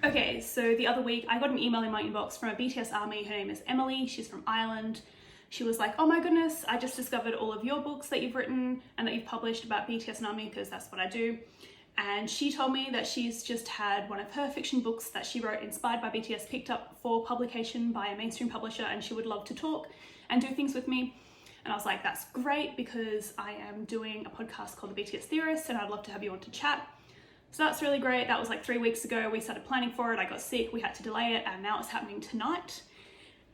Okay, so the other week I got an email in my inbox from a BTS army. Her name is Emily. She's from Ireland. She was like, oh my goodness, I just discovered all of your books that you've written and that you've published about BTS and ARMY, because that's what I do. And she told me that she's just had one of her fiction books that she wrote inspired by BTS picked up for publication by a mainstream publisher, and she would love to talk and do things with me. And I was like, that's great, because I am doing a podcast called The BTS Theorist and I'd love to have you on to chat. So that's really great. That was like 3 weeks ago. We started planning for it. I got sick, we had to delay it, and now it's happening tonight.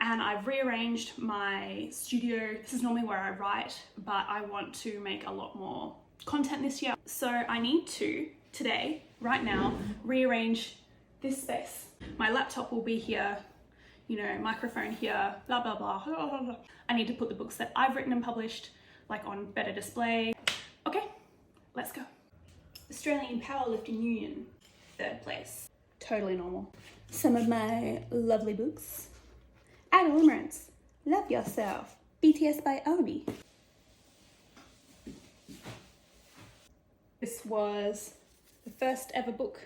And I've rearranged my studio. This is normally where I write, but I want to make a lot more content this year. So I need to, today, right now, rearrange this space. My laptop will be here, you know, microphone here, blah, blah, blah, blah, blah, blah. I need to put the books that I've written and published like on better display. Okay, let's go. Australian Powerlifting Union, 3rd place. Totally normal. Some of my lovely books. Idle Limerence, Love Yourself, BTS by ARMY. This was the first ever book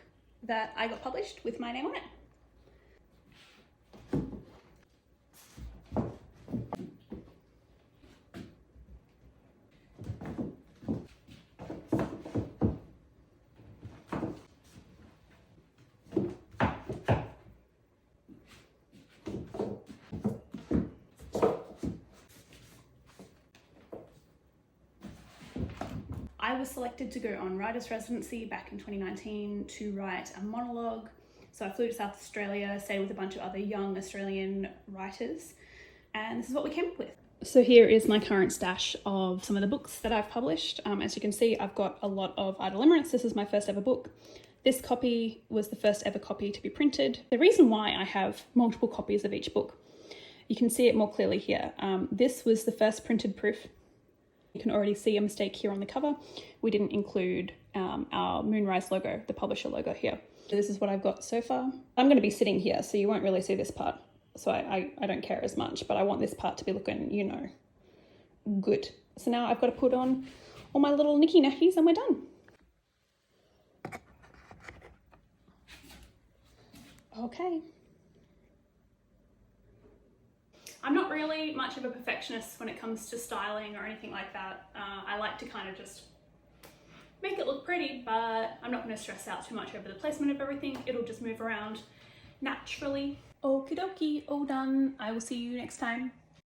that I got published with my name on it. I was selected to go on writer's residency back in 2019 to write a monologue. So I flew to South Australia, stayed with a bunch of other young Australian writers, and this is what we came up with. So here is my current stash of some of the books that I've published. As you can see, I've got a lot of Idle Limerence. This is my first ever book. This copy was the first ever copy to be printed. The reason why I have multiple copies of each book, you can see it more clearly here. This was the first printed proof. You can already see a mistake here on the cover. We didn't include our Moonrise logo, the publisher logo here. So this is what I've got so far. I'm going to be sitting here, so you won't really see this part. So I don't care as much, but I want this part to be looking, you know, good. So now I've got to put on all my little knicky knackies and we're done. Okay. I'm not really much of a perfectionist when it comes to styling or anything like that. I like to kind of just make it look pretty, but I'm not going to stress out too much over the placement of everything. It'll just move around naturally. Okie dokie, all done. I will see you next time.